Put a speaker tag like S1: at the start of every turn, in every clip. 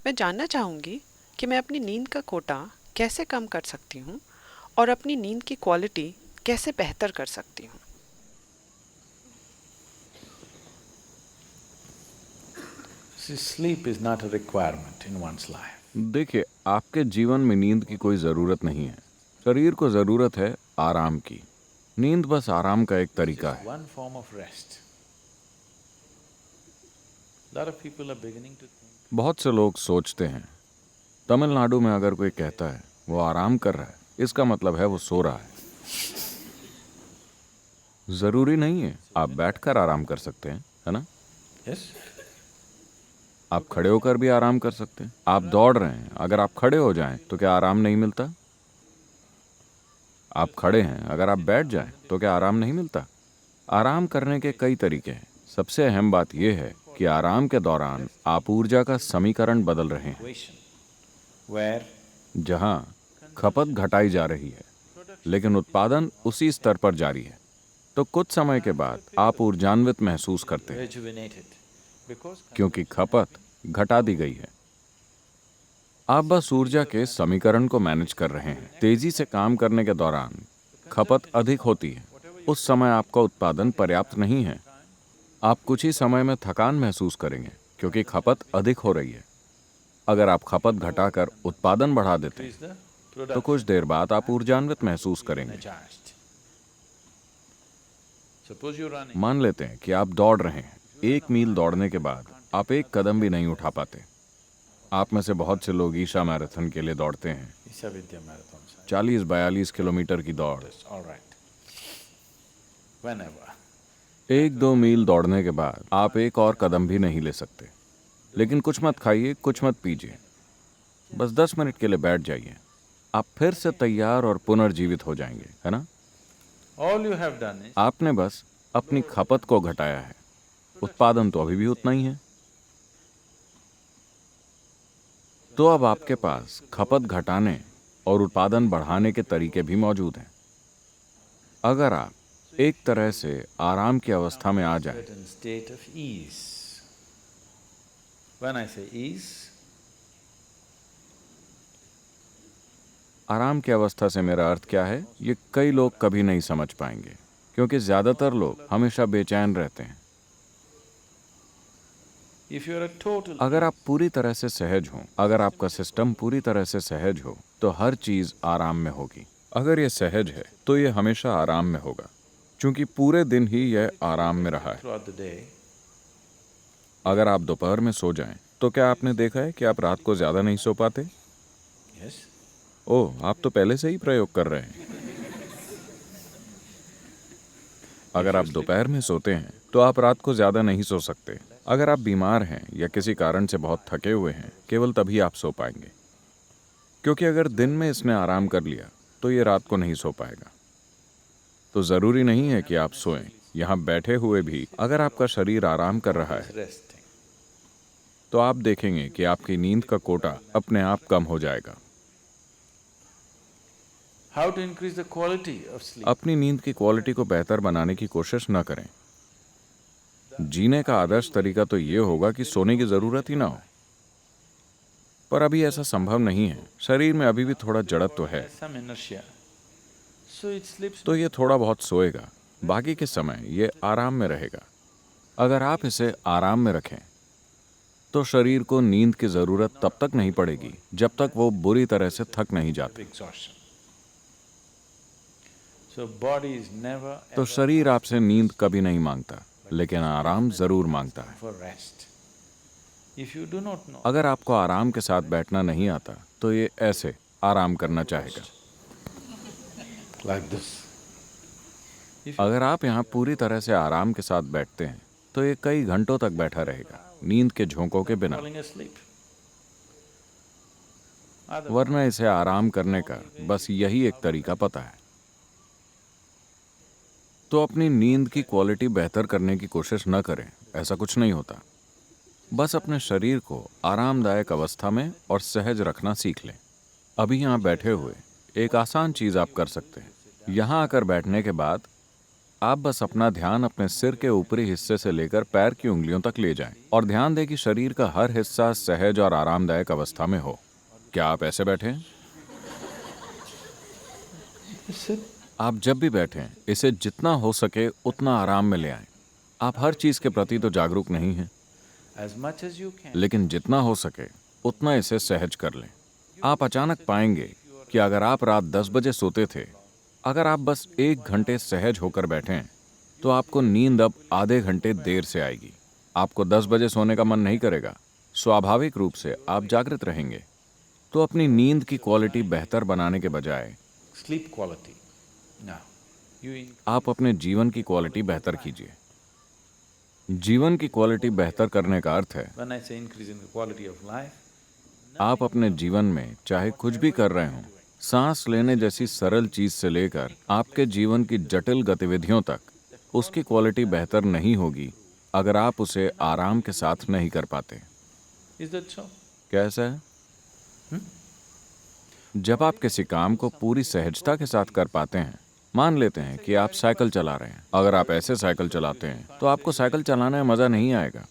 S1: मैं जानना चाहूँगी कि मैं अपनी नींद का कोटा कैसे कम कर सकती हूँ और अपनी नींद की क्वालिटी कैसे बेहतर कर सकती हूँ।
S2: See, sleep is not a requirement in one's life.
S3: देखिए, आपके जीवन में नींद की कोई ज़रूरत नहीं है। शरीर को ज़रूरत है आराम की। नींद बस आराम का एक तरीका
S2: Just
S3: है।
S2: one form of rest. A lot of people are beginning to think.
S3: बहुत से लोग सोचते हैं, तमिलनाडु में अगर कोई कहता है वो आराम कर रहा है, इसका मतलब है वो सो रहा है। ज़रूरी नहीं है, आप बैठकर आराम कर सकते हैं, है ना?
S2: Yes?
S3: आप खड़े होकर भी आराम कर सकते हैं। आप दौड़ रहे हैं, अगर आप खड़े हो जाएं तो क्या आराम नहीं मिलता? आप खड़े हैं, अगर आप बैठ जाएं तो क्या आराम नहीं मिलता? आराम करने के कई तरीके हैं। सबसे अहम बात यह है कि आराम के दौरान आप ऊर्जा का समीकरण बदल रहे हैं,
S2: Situation where
S3: जहां खपत घटाई जा रही है लेकिन उत्पादन उसी स्तर पर जारी है। तो कुछ समय के बाद आप ऊर्जान्वित महसूस करते हैं
S2: rejuvenated. Because
S3: क्योंकि खपत घटा दी गई है। आप बस ऊर्जा के समीकरण को मैनेज कर रहे हैं। तेजी से काम करने के दौरान खपत अधिक होती है। उस समय आपका उत्पादन पर्याप्त नहीं है। आप कुछ ही समय में थकान महसूस करेंगे क्योंकि खपत अधिक हो रही है। अगर आप खपत घटाकर उत्पादन बढ़ा देते
S2: increase
S3: हैं
S2: the
S3: तो कुछ देर बाद आप ऊर्जान्वित महसूस करेंगे।
S2: energized. Suppose you're running.
S3: मान लेते हैं कि आप दौड़ रहे हैं। 1 मील दौड़ने के बाद आप एक कदम भी नहीं उठा पाते। आप में से बहुत से लोग ईशा मैराथन के लिए दौड़ते हैं,
S2: Isha Vidya Marathon.
S3: 40-42 किलोमीटर की दौड़।
S2: All right. Whenever.
S3: 1-2 मील दौड़ने के बाद आप एक और कदम भी नहीं ले सकते। लेकिन कुछ मत खाइए, कुछ मत पीजिए, बस 10 मिनट के लिए बैठ जाइए। आप फिर से तैयार और पुनर्जीवित हो जाएंगे, है ना?
S2: All you have done is
S3: आपने बस अपनी खपत को घटाया है, उत्पादन तो अभी भी उतना ही है। तो अब आपके पास खपत घटाने और उत्पादन बढ़ाने के तरीके भी मौजूद हैं। अगर आप एक तरह से आराम की अवस्था में आ जाएं,
S2: certain state of ease. When I say ease,
S3: आराम की अवस्था से मेरा अर्थ क्या है, ये कई लोग कभी नहीं समझ पाएंगे क्योंकि ज्यादातर लोग हमेशा बेचैन रहते हैं।
S2: if you're a total
S3: अगर आप पूरी तरह से सहज हों, अगर आपका सिस्टम पूरी तरह से सहज हो, तो हर चीज आराम में होगी। अगर ये सहज है तो ये हमेशा आराम में होगा, क्योंकि पूरे दिन ही यह आराम में रहा है।
S2: throughout the day,
S3: अगर आप दोपहर में सो जाएं, तो क्या आपने देखा है कि आप रात को ज्यादा नहीं सो पाते?
S2: yes?
S3: ओह, आप तो पहले से ही प्रयोग कर रहे हैं। अगर आप दोपहर में सोते हैं तो आप रात को ज्यादा नहीं सो सकते। अगर आप बीमार हैं या किसी कारण से बहुत थके हुए हैं, केवल तभी आप सो पाएंगे, क्योंकि अगर दिन में इसने आराम कर लिया तो ये रात को नहीं सो पाएगा। तो जरूरी नहीं है कि आप सोएं। यहाँ बैठे हुए भी अगर आपका शरीर आराम कर रहा है
S2: Resting.
S3: तो आप देखेंगे कि आपकी नींद का कोटा अपने आप कम हो जाएगा।
S2: How to increase the quality of sleep?
S3: अपनी नींद की क्वालिटी को बेहतर बनाने की कोशिश न करें। जीने का आदर्श तरीका तो ये होगा कि सोने की जरूरत ही ना हो, पर अभी ऐसा संभव नहीं है। शरीर में अभी भी थोड़ा जड़त्व है,
S2: Some inertia. So it sleeps.
S3: तो ये थोड़ा बहुत सोएगा, बाकी के समय ये आराम में रहेगा। अगर आप इसे आराम में रखें तो शरीर को नींद की जरूरत तब तक नहीं पड़ेगी जब तक वो बुरी तरह से थक नहीं जाते।
S2: Exhaustion. So body is never
S3: तो
S2: ever
S3: शरीर आपसे नींद कभी नहीं मांगता, लेकिन आराम जरूर मांगता है।
S2: for rest. If you do not know,
S3: अगर आपको आराम के साथ बैठना नहीं आता तो ये ऐसे आराम करना चाहेगा।
S2: like this.
S3: अगर आप यहाँ पूरी तरह से आराम के साथ बैठते हैं तो ये कई घंटों तक बैठा रहेगा, नींद के झोंकों के बिना।
S2: Falling asleep.
S3: वरना इसे आराम करने का बस यही एक तरीका पता है। तो अपनी नींद की क्वालिटी बेहतर करने की कोशिश न करें, ऐसा कुछ नहीं होता। बस अपने शरीर को आरामदायक अवस्था में और सहज रखना सीख लें। अभी यहाँ बैठे हुए एक आसान चीज आप कर सकते हैं। यहाँ आकर बैठने के बाद आप बस अपना ध्यान अपने सिर के ऊपरी हिस्से से लेकर पैर की उंगलियों तक ले जाएं और ध्यान दें कि शरीर का हर हिस्सा सहज और आरामदायक अवस्था में हो। क्या आप ऐसे बैठे हैं?
S2: Sit.
S3: आप जब भी बैठें, इसे जितना हो सके उतना आराम में ले आएं। आप हर चीज के प्रति तो जागरूक नहीं हैं,
S2: As much as you can.
S3: लेकिन जितना हो सके उतना इसे सहज कर लें। आप अचानक पाएंगे कि अगर आप रात 10 बजे सोते थे, अगर आप बस 1 घंटे सहज होकर बैठें, तो आपको नींद अब आधे घंटे देर से आएगी। आपको 10 बजे सोने का मन नहीं करेगा, स्वाभाविक रूप से आप जागृत रहेंगे। तो अपनी नींद की क्वालिटी बेहतर बनाने के बजाय
S2: Sleep quality. Now, you
S3: आप अपने जीवन की क्वालिटी बेहतर कीजिए। जीवन की क्वालिटी बेहतर करने का अर्थ है
S2: when I say increase in the quality of life,
S3: आप अपने जीवन में चाहे कुछ भी कर रहे हों, सांस लेने जैसी सरल चीज से लेकर आपके जीवन की जटिल गतिविधियों तक, उसकी क्वालिटी बेहतर नहीं होगी अगर आप उसे आराम के साथ नहीं कर पाते।
S2: is that so?
S3: कैसा है? जब आप किसी काम को पूरी सहजता के साथ कर पाते हैं, मान लेते हैं कि आप साइकिल चला रहे हैं। अगर आप ऐसे साइकिल चलाते हैं तो आपको साइकिल चलाने में मजा नहीं आएगा।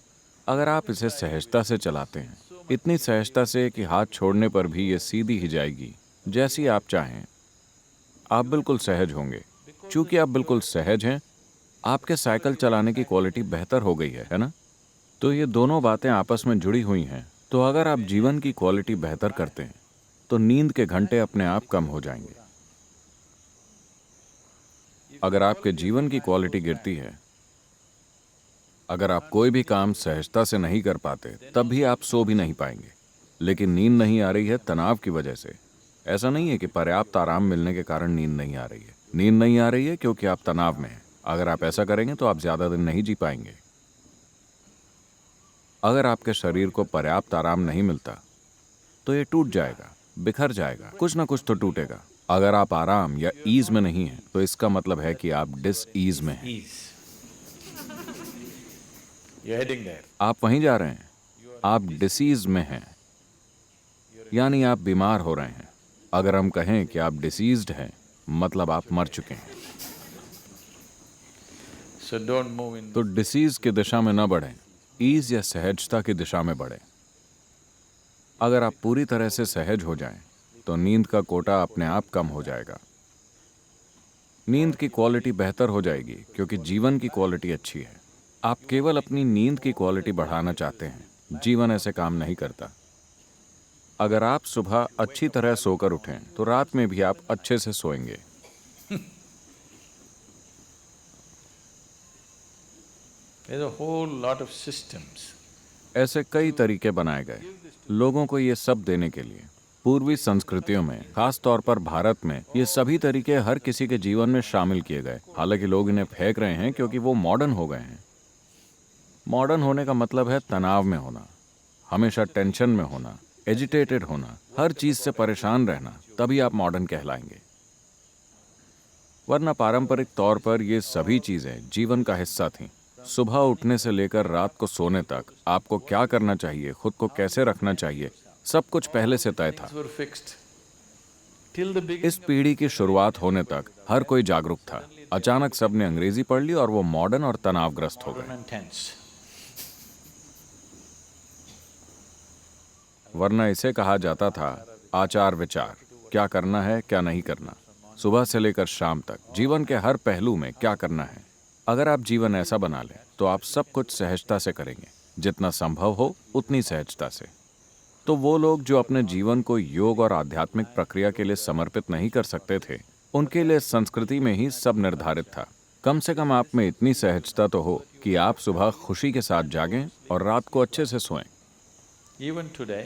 S3: अगर आप इसे सहजता से चलाते हैं, इतनी सहजता से कि हाथ छोड़ने पर भी ये सीधी ही जाएगी जैसी आप चाहें, आप बिल्कुल सहज होंगे। चूंकि आप बिल्कुल सहज हैं, आपके साइकिल चलाने की क्वालिटी बेहतर हो गई है ना? तो ये दोनों बातें आपस में जुड़ी हुई हैं। तो अगर आप जीवन की क्वालिटी बेहतर करते हैं, तो नींद के घंटे अपने आप कम हो जाएंगे। अगर आपके जीवन की क्वालिटी गिरती है, अगर आप कोई भी काम सहजता से नहीं कर पाते, तब भी आप सो भी नहीं पाएंगे। लेकिन नींद नहीं आ रही है तनाव की वजह से। ऐसा नहीं है कि पर्याप्त आराम मिलने के कारण नींद नहीं आ रही है। नींद नहीं आ रही है क्योंकि आप तनाव में हैं। अगर आप ऐसा करेंगे तो आप ज्यादा दिन नहीं जी पाएंगे। अगर आपके शरीर को पर्याप्त आराम नहीं मिलता, तो ये टूट जाएगा, बिखर जाएगा, कुछ ना कुछ तो टूटेगा। अगर आप आराम या ईज में नहीं हैं, तो इसका मतलब है कि आप डिस ईज में हैं।
S2: ease. You're heading there.
S3: आप वहीं जा रहे हैं, आप डिसीज में हैं, यानी आप बीमार हो रहे हैं। अगर हम कहें कि आप डिसीज्ड हैं, मतलब आप मर चुके हैं।
S2: So don't move in.
S3: तो डिसीज की दिशा में न बढ़ें, ईज या सहजता की दिशा में बढ़ें। अगर आप पूरी तरह से सहज हो जाएं, तो नींद का कोटा अपने आप कम हो जाएगा। नींद की क्वालिटी बेहतर हो जाएगी क्योंकि जीवन की क्वालिटी अच्छी है। आप केवल अपनी नींद की क्वालिटी बढ़ाना चाहते हैं। जीवन ऐसे काम नहीं करता। अगर आप सुबह अच्छी तरह सोकर उठें, तो रात में भी आप अच्छे से सोएंगे।
S2: There's a whole lot of systems.
S3: ऐसे कई तरीके बनाए गए लोगों को ये सब देने के लिए। पूर्वी संस्कृतियों में, खास तौर पर भारत में, ये सभी तरीके हर किसी के जीवन में शामिल किए गए। हालांकि लोग इन्हें फेंक रहे हैं क्योंकि वो मॉडर्न हो गए हैं। मॉडर्न होने का मतलब है तनाव में होना, हमेशा टेंशन में होना, एजिटेटेड होना, हर चीज से परेशान रहना, तभी आप मॉडर्न कहलाएंगे। वरना पारंपरिक तौर पर ये सभी चीजें जीवन का हिस्सा थीं। सुबह उठने से लेकर रात को सोने तक आपको क्या करना चाहिए, खुद को कैसे रखना चाहिए, सब कुछ पहले से तय था।
S2: These were fixed. Till the beginning.
S3: इस पीढ़ी की शुरुआत होने तक हर कोई जागरूक था। अचानक सबने अंग्रेजी पढ़ ली और वो मॉडर्न और तनावग्रस्त हो गए।
S2: And tense.
S3: वरना इसे कहा जाता था आचार विचार, क्या करना है क्या नहीं करना, सुबह से लेकर शाम तक जीवन के हर पहलू में क्या करना है। अगर आप जीवन ऐसा बना लें, तो आप सब कुछ सहजता से करेंगे, जितना संभव हो उतनी सहजता से। तो वो लोग जो अपने जीवन को योग और आध्यात्मिक प्रक्रिया के लिए समर्पित नहीं कर सकते थे, उनके लिए संस्कृति में ही सब निर्धारित था। कम से कम आप में इतनी सहजता तो हो कि आप सुबह खुशी के साथ जागें और रात को अच्छे से सोएं।
S2: Even today,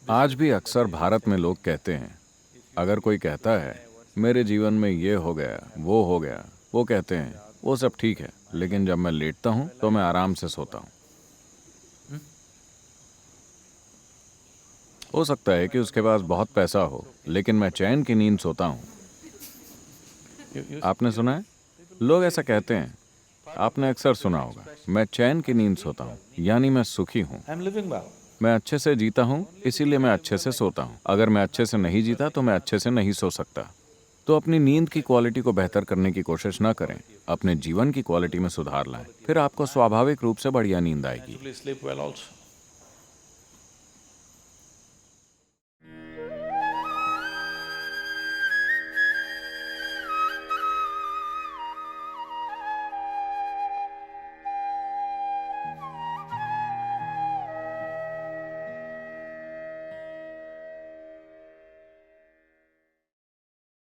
S3: आज भी अक्सर भारत में लोग कहते हैं, अगर कोई कहता है मेरे जीवन में ये हो गया, वो हो गया, वो कहते हैं वो सब ठीक है, लेकिन जब मैं लेटता हूं तो मैं आराम से सोता हूं। हो सकता है कि उसके पास बहुत पैसा हो, लेकिन मैं चैन की नींद सोता हूं। आपने सुना है? लोग ऐसा कहते हैं, आपने अक्सर सुना होगा, मैं चैन की नींद सोता हूं, यानी मैं सुखी हूं।
S2: I'm living well.
S3: मैं अच्छे से जीता हूं, इसीलिए मैं अच्छे से सोता हूं। अगर मैं अच्छे से नहीं जीता तो मैं अच्छे से नहीं सो सकता। तो अपनी नींद की क्वालिटी को बेहतर करने की कोशिश न करें, अपने जीवन की क्वालिटी में सुधार लाएं, फिर आपको स्वाभाविक रूप से बढ़िया नींद आएगी।
S2: Naturally sleep well also.